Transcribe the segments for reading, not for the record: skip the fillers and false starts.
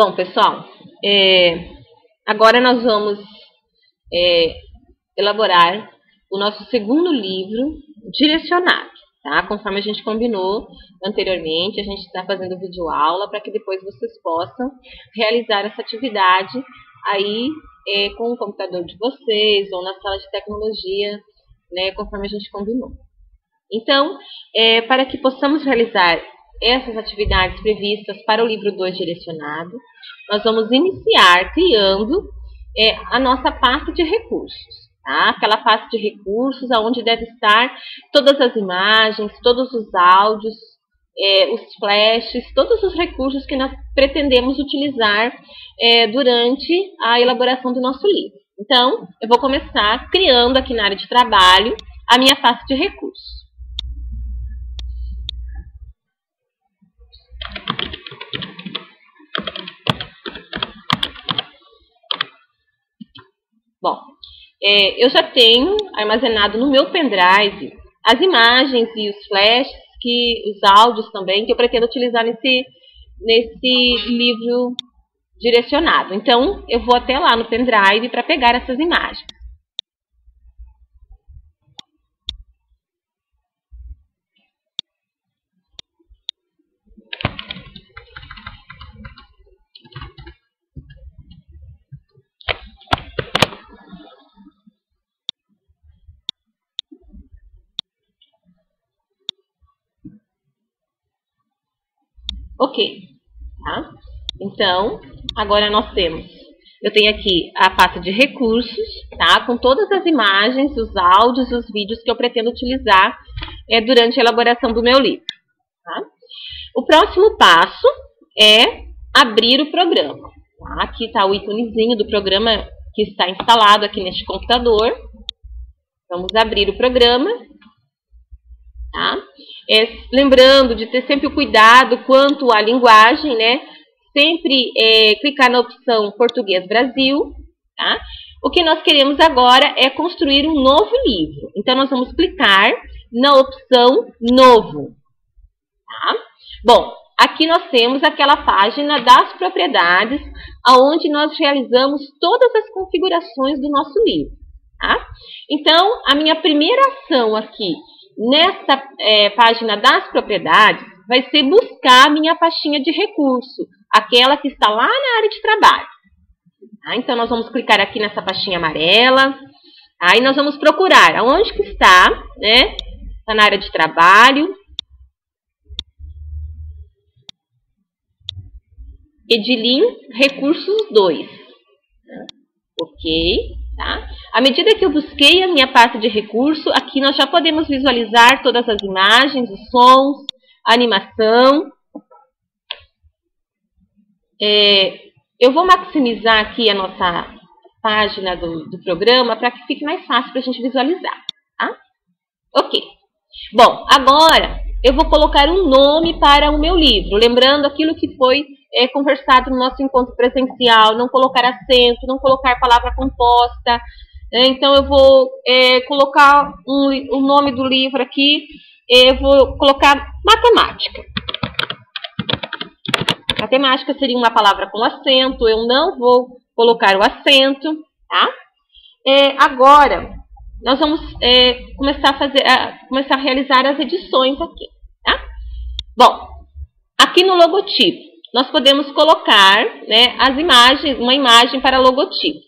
Bom, pessoal, agora nós vamos elaborar o nosso segundo livro direcionado, tá? Conforme a gente combinou anteriormente, a gente está fazendo videoaula para que depois vocês possam realizar essa atividade aí com o computador de vocês ou na sala de tecnologia, né, conforme a gente combinou. Então, para que possamos realizar essas atividades previstas para o livro 2 direcionado, nós vamos iniciar criando a nossa pasta de recursos, tá? Aquela pasta de recursos onde deve estar todas as imagens, todos os áudios, os flashes, todos os recursos que nós pretendemos utilizar durante a elaboração do nosso livro. Então, eu vou começar criando aqui na área de trabalho a minha pasta de recursos. Bom, eu já tenho armazenado no meu pendrive as imagens e os flashes, os áudios também, que eu pretendo utilizar nesse livro direcionado. Então, eu vou até lá no pendrive para pegar essas imagens. Ok, tá? Então, agora eu tenho aqui a pasta de recursos, tá? Com todas as imagens, os áudios, os vídeos que eu pretendo utilizar durante a elaboração do meu livro, tá? O próximo passo é abrir o programa, tá? Aqui está o íconezinho do programa que está instalado aqui neste computador. Vamos abrir o programa, tá? Lembrando de ter sempre o cuidado quanto à linguagem, né? Sempre clicar na opção Português Brasil, tá? O que nós queremos agora é construir um novo livro. Então, nós vamos clicar na opção Novo, tá? Bom, aqui nós temos aquela página das propriedades, onde nós realizamos todas as configurações do nosso livro, tá? Então, a minha primeira ação aqui nessa página das propriedades vai ser buscar a minha pastinha de recurso, aquela que está lá na área de trabalho. Tá? Então, nós vamos clicar aqui nessa pastinha amarela. Aí nós vamos procurar aonde que está, né? Está na área de trabalho. Edilin Recursos 2. Ok. Tá? À medida que eu busquei a minha pasta de recurso, aqui nós já podemos visualizar todas as imagens, os sons, a animação. Eu vou maximizar aqui a nossa página do programa para que fique mais fácil para a gente visualizar. Tá? Ok. Bom, agora eu vou colocar um nome para o meu livro, lembrando aquilo que foi conversado no nosso encontro presencial, não colocar acento, não colocar palavra composta. Então, eu vou colocar o nome do livro aqui, eu vou colocar matemática. Matemática seria uma palavra com acento, eu não vou colocar o acento, tá? Agora, nós vamos começar a realizar as edições aqui, tá? Bom, aqui no logotipo, nós podemos colocar, né, uma imagem para logotipo.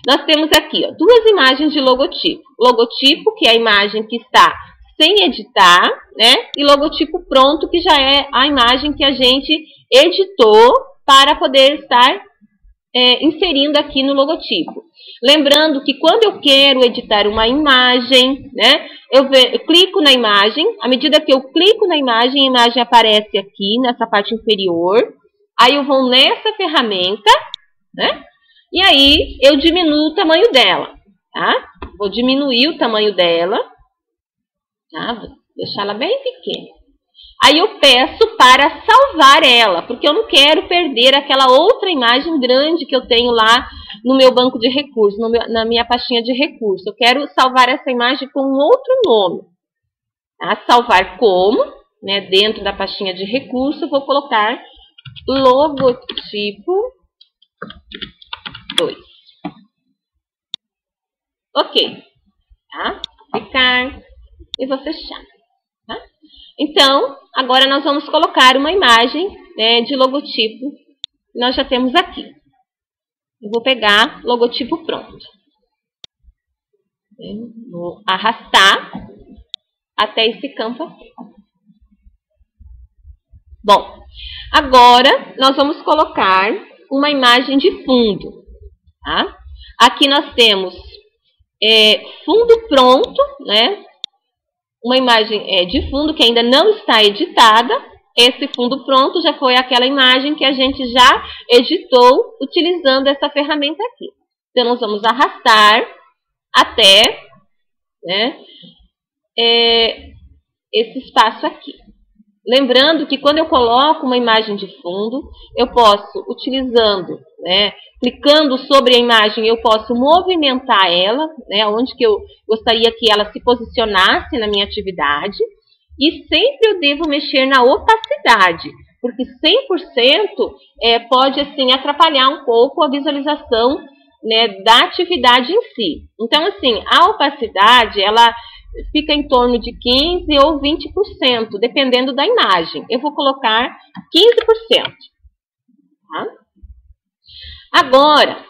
Nós temos aqui, ó, duas imagens de logotipo. Logotipo, que é a imagem que está sem editar, né? E logotipo pronto, que já é a imagem que a gente editou para poder estar inserindo aqui no logotipo. Lembrando que quando eu quero editar uma imagem, né, eu clico na imagem. À medida que eu clico na imagem, a imagem aparece aqui nessa parte inferior. Aí eu vou nessa ferramenta, né? E aí eu diminuo o tamanho dela, tá? Vou diminuir o tamanho dela, tá? Vou deixar ela bem pequena. Aí eu peço para salvar ela, porque eu não quero perder aquela outra imagem grande que eu tenho lá no meu banco de recursos, na minha pastinha de recursos. Eu quero salvar essa imagem com um outro nome. Tá? Salvar como, né, dentro da pastinha de recursos, eu vou colocar logotipo 2. Ok, tá? Clicar e vou fechar, tá? Então, agora nós vamos colocar uma imagem, né, de logotipo que nós já temos aqui. Eu vou pegar logotipo pronto. Vou arrastar até esse campo aqui. Bom, agora nós vamos colocar uma imagem de fundo, tá? Aqui nós temos fundo pronto, né? Uma imagem de fundo que ainda não está editada. Esse fundo pronto já foi aquela imagem que a gente já editou utilizando essa ferramenta aqui. Então, nós vamos arrastar até, né, esse espaço aqui. Lembrando que quando eu coloco uma imagem de fundo, eu posso, utilizando, né, clicando sobre a imagem, eu posso movimentar ela, né, onde que eu gostaria que ela se posicionasse na minha atividade. E sempre eu devo mexer na opacidade, porque 100% pode assim atrapalhar um pouco a visualização, né, da atividade em si. Então, assim, a opacidade, ela fica em torno de 15% ou 20%, dependendo da imagem. Eu vou colocar 15%. Tá? Agora,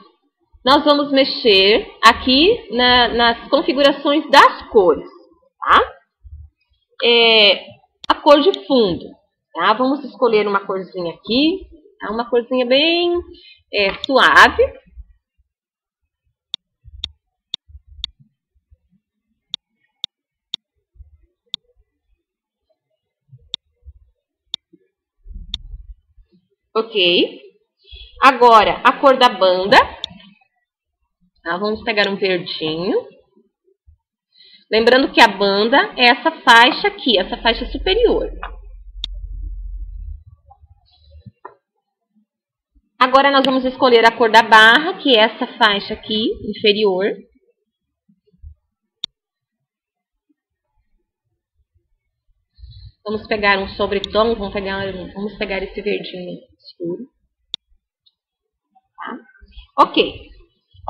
nós vamos mexer aqui nas configurações das cores. Tá? A cor de fundo. Tá? Vamos escolher uma corzinha aqui. Tá? Uma corzinha bem suave. Ok. Agora, a cor da banda. Tá? Vamos pegar um verdinho. Lembrando que a banda é essa faixa aqui, essa faixa superior. Agora, nós vamos escolher a cor da barra, que é essa faixa aqui, inferior. Vamos pegar um sobretom, vamos pegar esse verdinho escuro. Tá? Ok.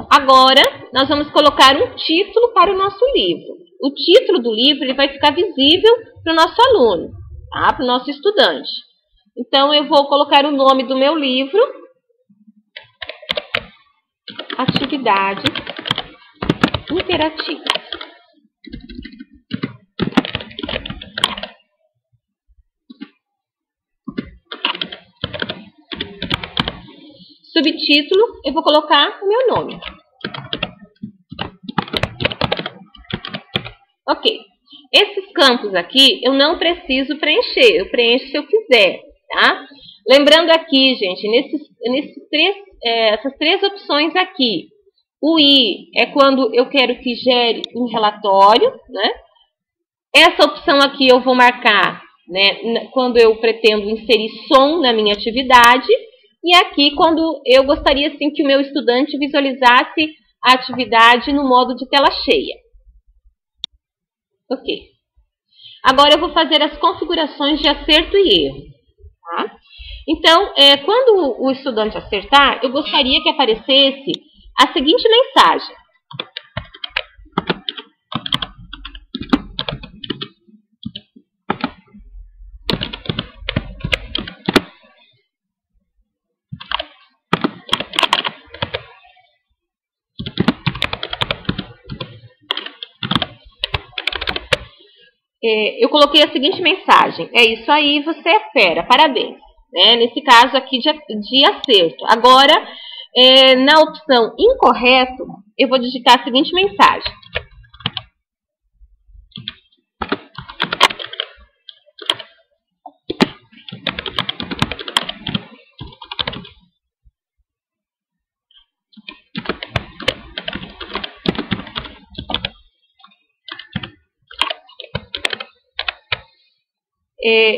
Agora, nós vamos colocar um título para o nosso livro. O título do livro ele vai ficar visível para o nosso aluno, tá? Para o nosso estudante. Então, eu vou colocar o nome do meu livro. Atividades interativas. Subtítulo, eu vou colocar o meu nome. Ok. Esses campos aqui, eu não preciso preencher. Eu preencho se eu quiser, tá? Lembrando aqui, gente, essas três opções aqui. O I é quando eu quero que gere um relatório, né? Essa opção aqui eu vou marcar, né, quando eu pretendo inserir som na minha atividade. E aqui, quando eu gostaria, assim, que o meu estudante visualizasse a atividade no modo de tela cheia. Ok. Agora, eu vou fazer as configurações de acerto e erro. Tá? Então, quando o estudante acertar, eu gostaria que aparecesse a seguinte mensagem. Eu coloquei a seguinte mensagem. É isso aí, você é fera, parabéns. Nesse caso aqui de acerto. Agora, na opção incorreto, eu vou digitar a seguinte mensagem.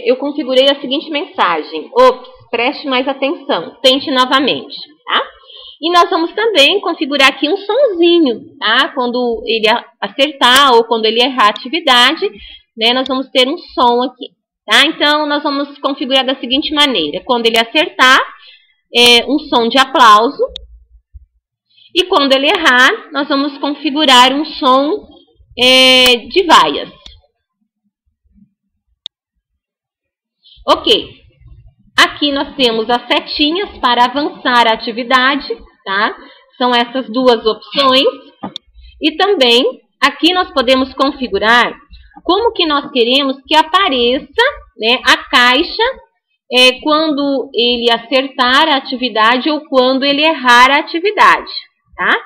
Eu configurei a seguinte mensagem. Ops, preste mais atenção. Tente novamente, tá? E nós vamos também configurar aqui um sonzinho, tá? Quando ele acertar ou quando ele errar a atividade, né, nós vamos ter um som aqui. tá? Então, nós vamos configurar da seguinte maneira. Quando ele acertar, um som de aplauso. E quando ele errar, nós vamos configurar um som de vaias. Ok. Aqui nós temos as setinhas para avançar a atividade, tá? São essas duas opções. E também, aqui nós podemos configurar como que nós queremos que apareça, né, a caixa quando ele acertar a atividade ou quando ele errar a atividade, tá?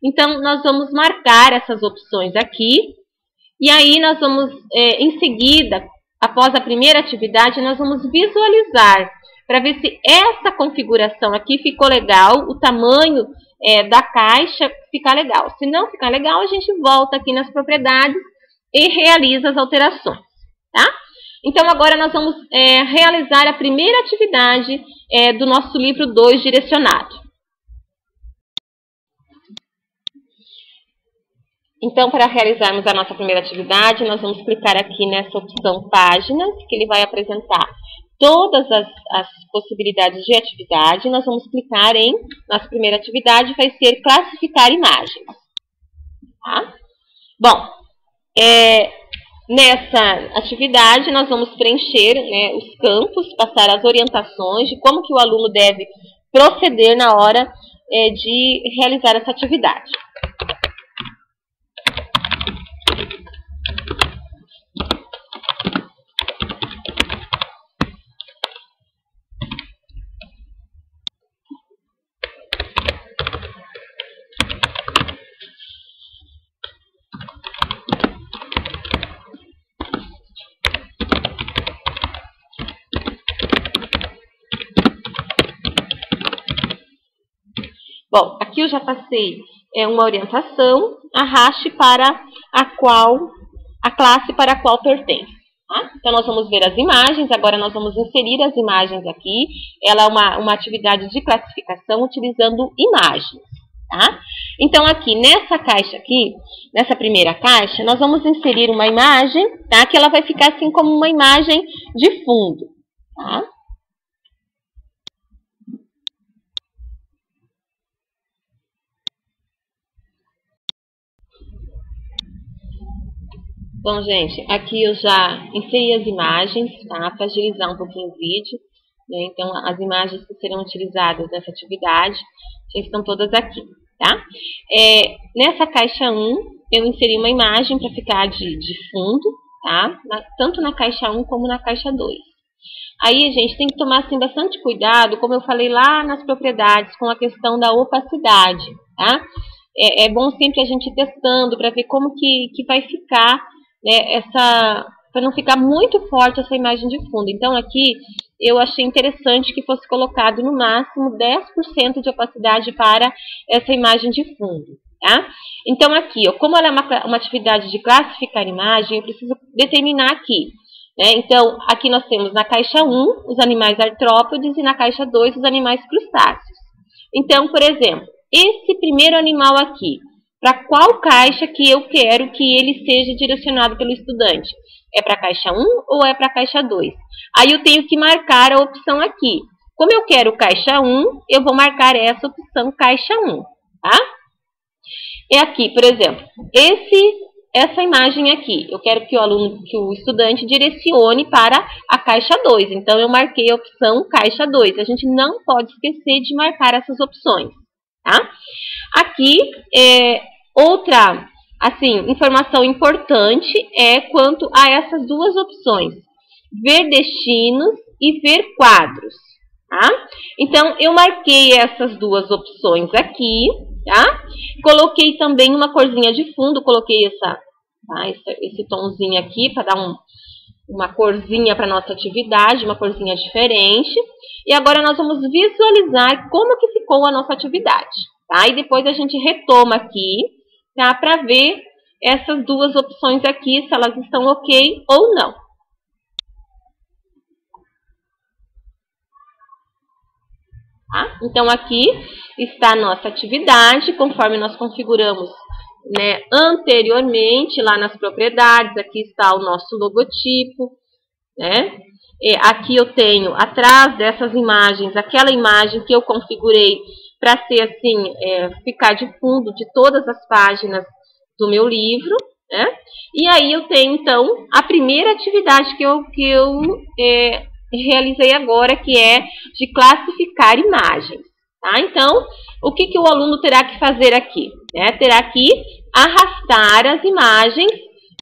Então, nós vamos marcar essas opções aqui. E aí, nós vamos, em seguida, após a primeira atividade, nós vamos visualizar para ver se essa configuração aqui ficou legal, o tamanho da caixa ficar legal. Se não ficar legal, a gente volta aqui nas propriedades e realiza as alterações, tá? Então, agora nós vamos realizar a primeira atividade do nosso livro 2 direcionado. Então, para realizarmos a nossa primeira atividade, nós vamos clicar aqui nessa opção Páginas, que ele vai apresentar todas as possibilidades de atividade. Nós vamos clicar em, nossa primeira atividade vai ser Classificar Imagens. Tá? Bom, nessa atividade nós vamos preencher, né, os campos, passar as orientações de como que o aluno deve proceder na hora de realizar essa atividade. Bom, aqui eu já passei uma orientação, arraste para a classe para a qual pertence. Tá? Então, nós vamos ver as imagens, agora nós vamos inserir as imagens aqui. Ela é uma atividade de classificação utilizando imagens. Tá? Então, aqui, nessa caixa aqui, nessa primeira caixa, nós vamos inserir uma imagem, tá? Que ela vai ficar assim como uma imagem de fundo. Tá? Bom, gente, aqui eu já inseri as imagens, tá? Para agilizar um pouquinho o vídeo, né? Então, as imagens que serão utilizadas nessa atividade já estão todas aqui, tá? Nessa caixa 1, eu inseri uma imagem para ficar de fundo, tá? Tanto na caixa 1 como na caixa 2. Aí, a gente tem que tomar, assim, bastante cuidado, como eu falei lá nas propriedades, com a questão da opacidade, tá? É bom sempre a gente ir testando para ver como que vai ficar, né, para não ficar muito forte essa imagem de fundo. Então, aqui, eu achei interessante que fosse colocado no máximo 10% de opacidade para essa imagem de fundo, tá? Então, aqui, ó, como ela é uma atividade de classificar imagem, eu preciso determinar aqui, né? Então, aqui nós temos na caixa 1 os animais artrópodes e na caixa 2 os animais crustáceos. Então, por exemplo, esse primeiro animal aqui, para qual caixa que eu quero que ele seja direcionado pelo estudante? É para a caixa 1 ou é para a caixa 2? Aí eu tenho que marcar a opção aqui. Como eu quero caixa 1, eu vou marcar essa opção caixa 1, tá? E aqui, por exemplo, essa imagem aqui, eu quero que o estudante direcione para a caixa 2. Então, eu marquei a opção caixa 2. A gente não pode esquecer de marcar essas opções, tá? Aqui, outra, assim, informação importante quanto a essas duas opções. Ver destinos e ver quadros, tá? Então, eu marquei essas duas opções aqui, tá? Coloquei também uma corzinha de fundo, coloquei esse tomzinho aqui para dar uma corzinha para nossa atividade, uma corzinha diferente. E agora nós vamos visualizar como que ficou a nossa atividade, tá? E depois a gente retoma aqui, tá? Para ver essas duas opções aqui, se elas estão ok ou não. Tá? Então, aqui está a nossa atividade, conforme nós configuramos, né, anteriormente, lá nas propriedades. Aqui está o nosso logotipo, né? Aqui eu tenho, atrás dessas imagens, aquela imagem que eu configurei para ser assim, ficar de fundo de todas as páginas do meu livro, né? E aí eu tenho, então, a primeira atividade que eu realizei agora, que é de classificar imagens. Tá? Então, o que o aluno terá que fazer aqui? Terá que arrastar as imagens,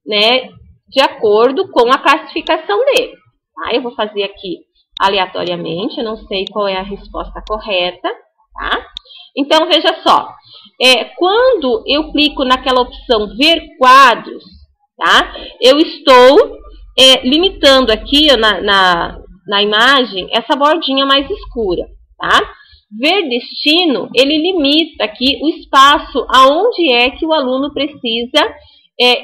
né, de acordo com a classificação dele. Tá? Eu vou fazer aqui aleatoriamente, eu não sei qual é a resposta correta. Tá? Então, veja só. Quando eu clico naquela opção ver quadros, tá? Eu estou limitando aqui na imagem essa bordinha mais escura. Tá? Ver destino, ele limita aqui o espaço aonde é que o aluno precisa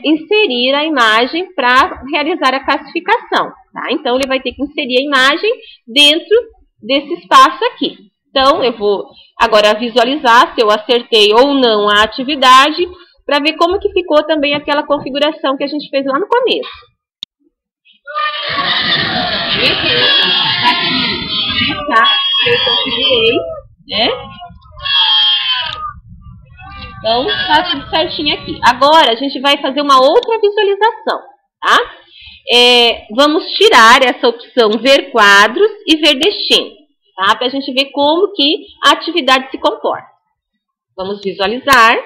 inserir a imagem para realizar a classificação. Tá? Então, ele vai ter que inserir a imagem dentro desse espaço aqui. Então, eu vou agora visualizar se eu acertei ou não a atividade, para ver como que ficou também aquela configuração que a gente fez lá no começo. Tá? Eu configurei, né? Então, tá tudo certinho aqui. Agora, a gente vai fazer uma outra visualização, tá? Vamos tirar essa opção ver quadros e ver destino, tá? Para a gente ver como que a atividade se comporta. Vamos visualizar.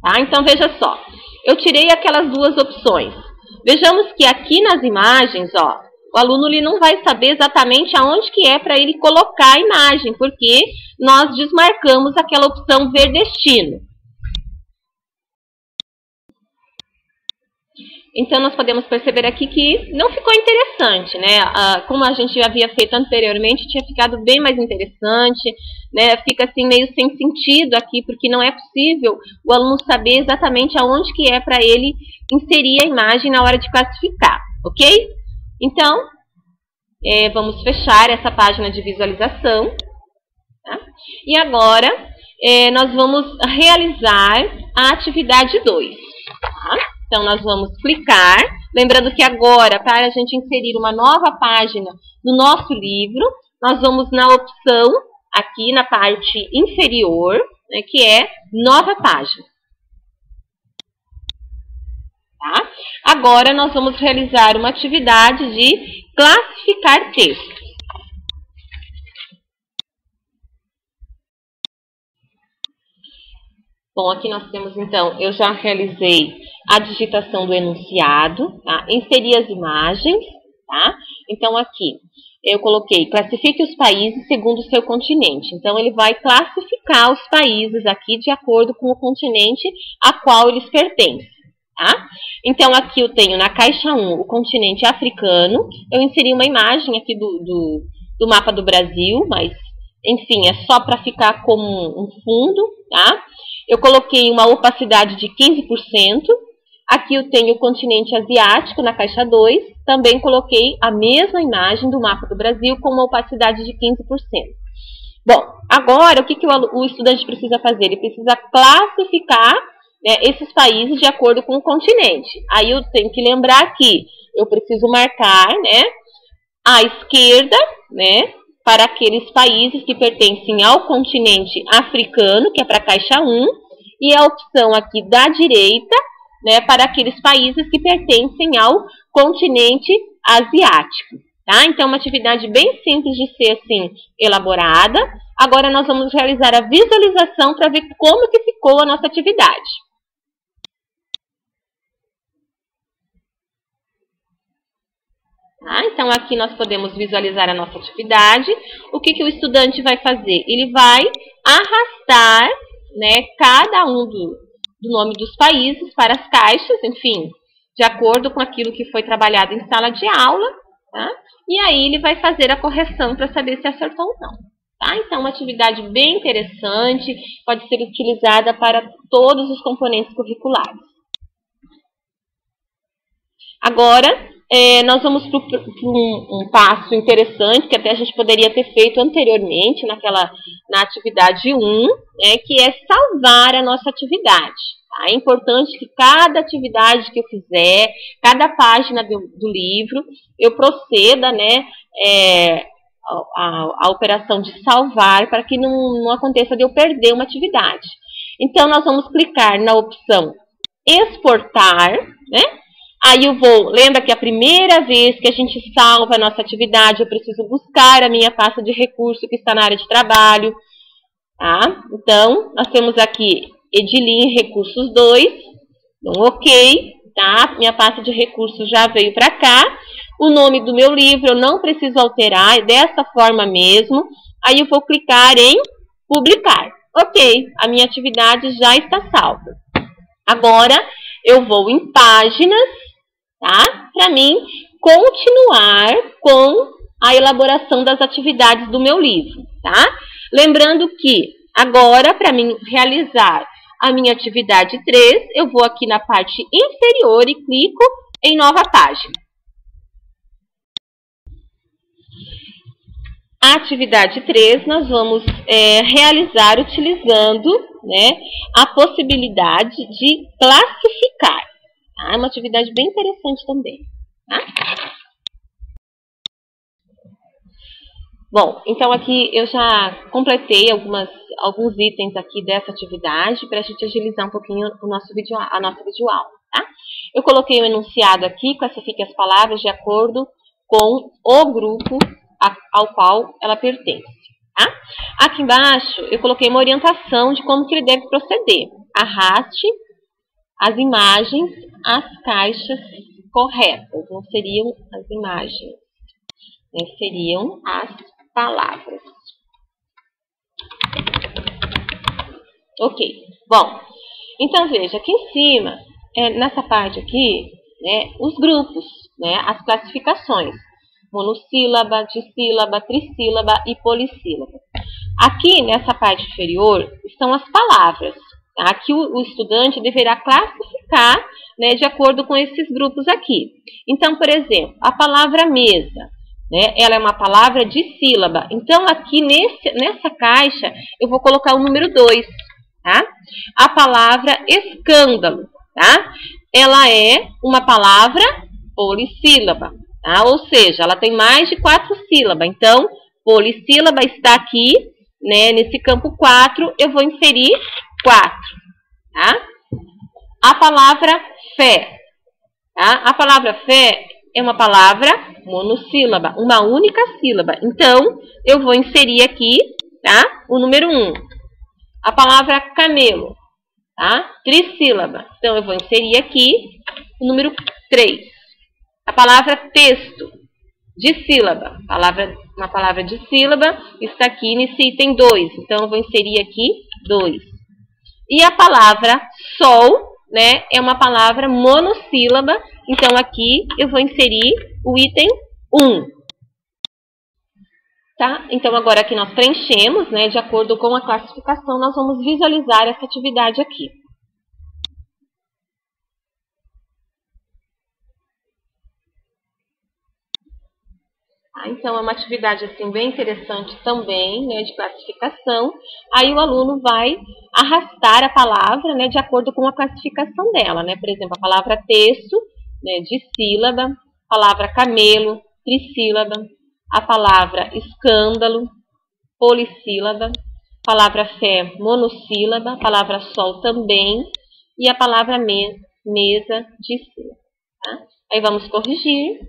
Tá? Então, veja só. Eu tirei aquelas duas opções. Vejamos que aqui nas imagens, ó, o aluno ele não vai saber exatamente aonde que é para ele colocar a imagem, porque nós desmarcamos aquela opção ver destino. Então, nós podemos perceber aqui que não ficou interessante, né? Como a gente já havia feito anteriormente, tinha ficado bem mais interessante, né? Fica assim meio sem sentido aqui, porque não é possível o aluno saber exatamente aonde que é para ele inserir a imagem na hora de classificar, ok? Então, vamos fechar essa página de visualização. Tá? E agora, nós vamos realizar a atividade 2. Tá? Então, nós vamos clicar. Lembrando que agora, para a gente inserir uma nova página no nosso livro, nós vamos na opção, aqui na parte inferior, né, que é Nova Página. Tá? Agora, nós vamos realizar uma atividade de classificar texto. Bom, aqui nós temos, então, eu já realizei a digitação do enunciado, tá? Inseri as imagens, tá? Então, aqui, eu coloquei, classifique os países segundo o seu continente. Então, ele vai classificar os países aqui de acordo com o continente a qual eles pertencem, tá? Então, aqui eu tenho na caixa 1 o continente africano. Eu inseri uma imagem aqui do mapa do Brasil, mas, enfim, é só para ficar como um fundo, tá? Eu coloquei uma opacidade de 15%. Aqui eu tenho o continente asiático na caixa 2. Também coloquei a mesma imagem do mapa do Brasil com uma opacidade de 15%. Bom, agora o que o estudante precisa fazer? Ele precisa classificar, né, esses países de acordo com o continente. Aí eu tenho que lembrar que eu preciso marcar, né, à esquerda, né, para aqueles países que pertencem ao continente africano, que é para a caixa 1, e a opção aqui da direita, né, para aqueles países que pertencem ao continente asiático. Tá? Então, uma atividade bem simples de ser assim elaborada. Agora, nós vamos realizar a visualização para ver como que ficou a nossa atividade. Tá? Então, aqui nós podemos visualizar a nossa atividade. O que o estudante vai fazer? Ele vai arrastar, né, cada um do nome dos países para as caixas, enfim, de acordo com aquilo que foi trabalhado em sala de aula, tá? E aí ele vai fazer a correção para saber se acertou ou não. Tá? Então, uma atividade bem interessante, pode ser utilizada para todos os componentes curriculares. Agora, nós vamos para um passo interessante, que até a gente poderia ter feito anteriormente, na atividade 1, que é salvar a nossa atividade. Tá? É importante que cada atividade que eu fizer, cada página do livro, eu proceda, né, a operação de salvar para que não aconteça de eu perder uma atividade. Então, nós vamos clicar na opção exportar, né? Aí eu vou, lembra que a primeira vez que a gente salva a nossa atividade, eu preciso buscar a minha pasta de recurso que está na área de trabalho, tá? Então, nós temos aqui Edilin Recursos 2, então, ok, tá? Minha pasta de recursos já veio para cá. O nome do meu livro eu não preciso alterar, é dessa forma mesmo. Aí eu vou clicar em publicar. Ok, a minha atividade já está salva. Agora, eu vou em páginas, tá? Para mim continuar com a elaboração das atividades do meu livro, tá? Lembrando que agora, para mim realizar a minha atividade 3, eu vou aqui na parte inferior e clico em nova página. A atividade 3 nós vamos realizar utilizando, né, a possibilidade de classificar. Tá? É uma atividade bem interessante também. Tá? Bom, então aqui eu já completei alguns itens aqui dessa atividade para a gente agilizar um pouquinho a nossa videoaula. Tá? Eu coloquei um enunciado aqui, classifique as palavras de acordo com o grupo ao qual ela pertence. Tá? Aqui embaixo eu coloquei uma orientação de como que ele deve proceder. Arraste as imagens às caixas corretas, não seriam as imagens, né? Seriam as palavras. Ok, bom, então veja, aqui em cima, nessa parte aqui, né, os grupos, né, as classificações. Monossílaba, dissílaba, trissílaba e polissílaba. Aqui, nessa parte inferior, estão as palavras. Aqui o estudante deverá classificar, né, de acordo com esses grupos aqui. Então, por exemplo, a palavra mesa, né, ela é uma palavra dissílaba. Então, aqui nessa caixa, eu vou colocar o número 2. Tá? A palavra escândalo, tá? Ela é uma palavra polissílaba. Tá? Ou seja, ela tem mais de 4 sílabas. Então, polissílaba está aqui, né, nesse campo 4, eu vou inserir 4. Tá? A palavra fé. Tá? A palavra fé é uma palavra monossílaba, uma única sílaba. Então, eu vou inserir aqui, tá, o número 1. A palavra camelo, tá? Trissílaba. Então, eu vou inserir aqui o número 3. A palavra texto, dissílaba, uma palavra dissílaba, está aqui nesse item 2. Então, eu vou inserir aqui 2. E a palavra sol, né, é uma palavra monossílaba. Então, aqui eu vou inserir o item 1. Tá? Então, agora que nós preenchemos, né, de acordo com a classificação, nós vamos visualizar essa atividade aqui. Então, é uma atividade assim, bem interessante também, né, de classificação. Aí o aluno vai arrastar a palavra, né, de acordo com a classificação dela. Né? Por exemplo, a palavra texto, né, dissílaba, a palavra camelo, trissílaba, a palavra escândalo, polissílaba, a palavra fé, monossílaba, a palavra sol também, e a palavra mesa, dissílaba. Tá? Aí vamos corrigir.